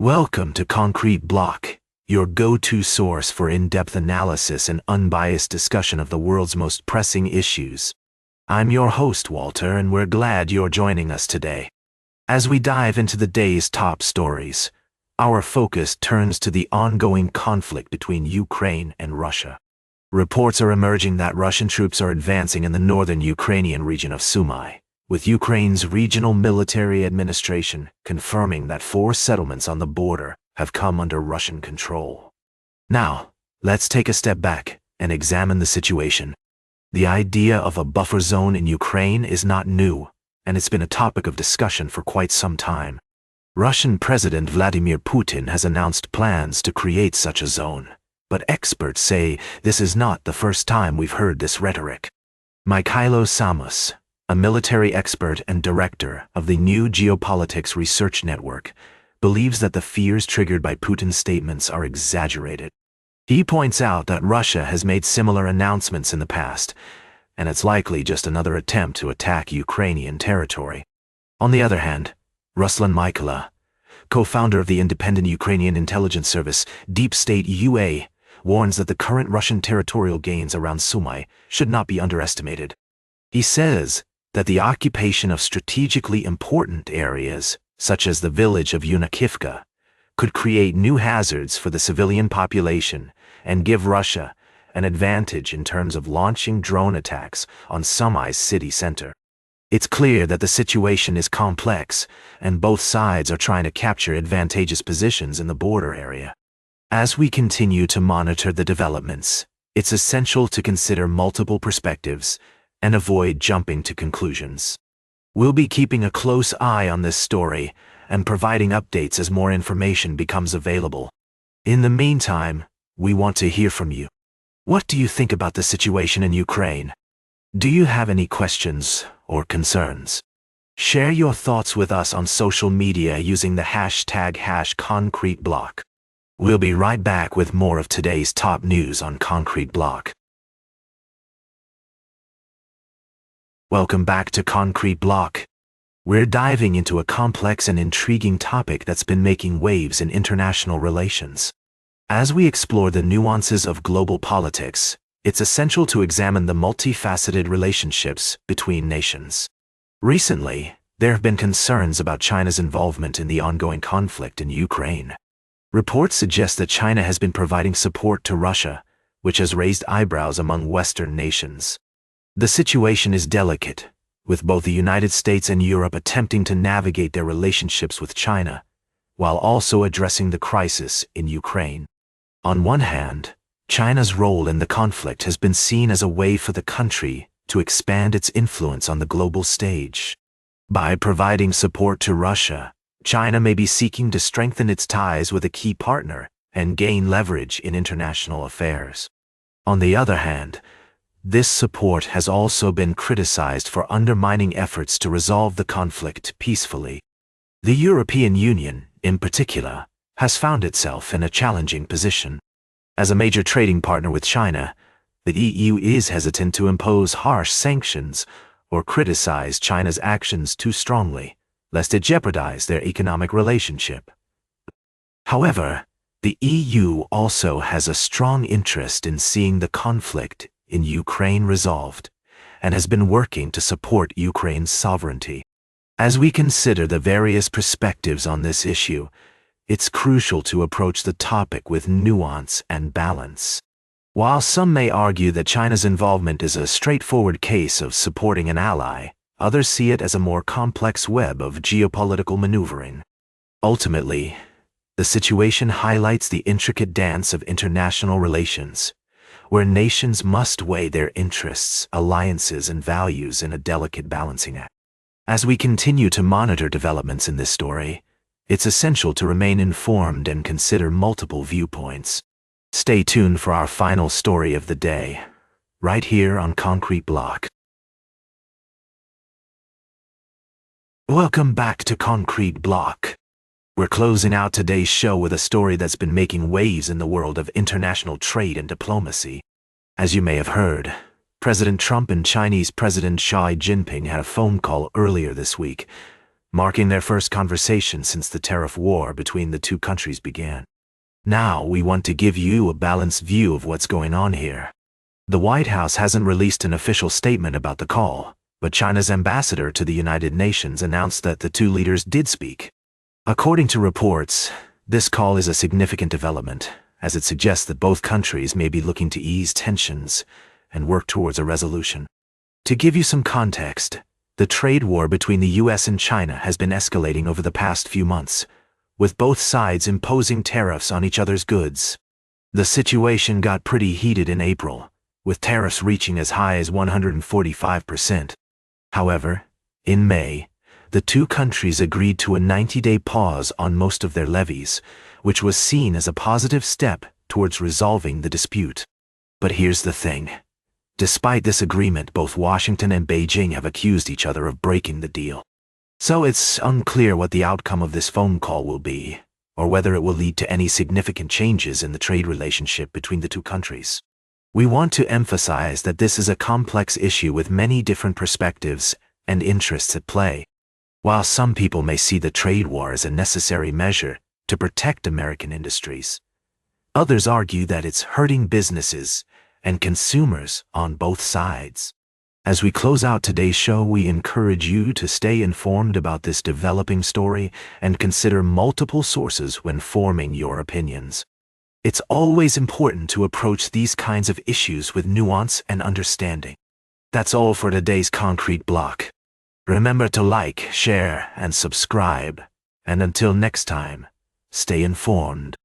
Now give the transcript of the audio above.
Welcome to Concrete Block, your go-to source for in-depth analysis and unbiased discussion of the world's most pressing issues. I'm your host, Walter, and we're glad you're joining us today. As we dive into the day's top stories, our focus turns to the ongoing conflict between Ukraine and Russia. Reports are emerging that Russian troops are advancing in the northern Ukrainian region of Sumy, with Ukraine's regional military administration confirming that 4 settlements on the border have come under Russian control. Now, let's take a step back and examine the situation. The idea of a buffer zone in Ukraine is not new, and it's been a topic of discussion for quite some time. Russian President Vladimir Putin has announced plans to create such a zone, but experts say this is not the first time we've heard this rhetoric. Mikhailo Samus, a military expert and director of the new Geopolitics research network, believes that the fears triggered by Putin's statements are exaggerated. He points out that Russia has made similar announcements in the past, and it's likely just another attempt to attack Ukrainian territory. On the other hand, Ruslan Mykala, co-founder of the independent Ukrainian intelligence service Deep State UA, warns that the current Russian territorial gains around Sumy should not be underestimated. He says that the occupation of strategically important areas, such as the village of Unakivka, could create new hazards for the civilian population and give Russia an advantage in terms of launching drone attacks on Sumy's city center. It's clear that the situation is complex, and both sides are trying to capture advantageous positions in the border area. As we continue to monitor the developments, it's essential to consider multiple perspectives and avoid jumping to conclusions. We'll be keeping a close eye on this story and providing updates as more information becomes available. In the meantime, we want to hear from you. What do you think about the situation in Ukraine? Do you have any questions or concerns? Share your thoughts with us on social media using the hashtag #ConcreteBlock. We'll be right back with more of today's top news on Concrete Block. Welcome back to Concrete Block. We're diving into a complex and intriguing topic that's been making waves in international relations. As we explore the nuances of global politics, it's essential to examine the multifaceted relationships between nations. Recently, there have been concerns about China's involvement in the ongoing conflict in Ukraine. Reports suggest that China has been providing support to Russia, which has raised eyebrows among Western nations. The situation is delicate, with both the United States and Europe attempting to navigate their relationships with China, while also addressing the crisis in Ukraine. On one hand, China's role in the conflict has been seen as a way for the country to expand its influence on the global stage. By providing support to Russia, China may be seeking to strengthen its ties with a key partner and gain leverage in international affairs. On the other hand, this support has also been criticized for undermining efforts to resolve the conflict peacefully. The European Union, in particular, has found itself in a challenging position. As a major trading partner with China, the EU is hesitant to impose harsh sanctions or criticize China's actions too strongly, lest it jeopardize their economic relationship. However, the EU also has a strong interest in seeing the conflict in Ukraine resolved, and has been working to support Ukraine's sovereignty. As we consider the various perspectives on this issue, it's crucial to approach the topic with nuance and balance. While some may argue that China's involvement is a straightforward case of supporting an ally, others see it as a more complex web of geopolitical maneuvering. Ultimately, the situation highlights the intricate dance of international relations, where nations must weigh their interests, alliances, and values in a delicate balancing act. As we continue to monitor developments in this story, it's essential to remain informed and consider multiple viewpoints. Stay tuned for our final story of the day, right here on Concrete Block. Welcome back to Concrete Block. We're closing out today's show with a story that's been making waves in the world of international trade and diplomacy. As you may have heard, President Trump and Chinese President Xi Jinping had a phone call earlier this week, marking their first conversation since the tariff war between the two countries began. Now we want to give you a balanced view of what's going on here. The White House hasn't released an official statement about the call, but China's ambassador to the United Nations announced that the two leaders did speak. According to reports, this call is a significant development, as it suggests that both countries may be looking to ease tensions and work towards a resolution. To give you some context, the trade war between the US and China has been escalating over the past few months, with both sides imposing tariffs on each other's goods. The situation got pretty heated in April, with tariffs reaching as high as 145%. However, in May, the two countries agreed to a 90-day pause on most of their levies, which was seen as a positive step towards resolving the dispute. But here's the thing. Despite this agreement, both Washington and Beijing have accused each other of breaking the deal. So it's unclear what the outcome of this phone call will be, or whether it will lead to any significant changes in the trade relationship between the two countries. We want to emphasize that this is a complex issue with many different perspectives and interests at play. While some people may see the trade war as a necessary measure to protect American industries, others argue that it's hurting businesses and consumers on both sides. As we close out today's show, we encourage you to stay informed about this developing story and consider multiple sources when forming your opinions. It's always important to approach these kinds of issues with nuance and understanding. That's all for today's Concrete Block. Remember to like, share, and subscribe. And until next time, stay informed.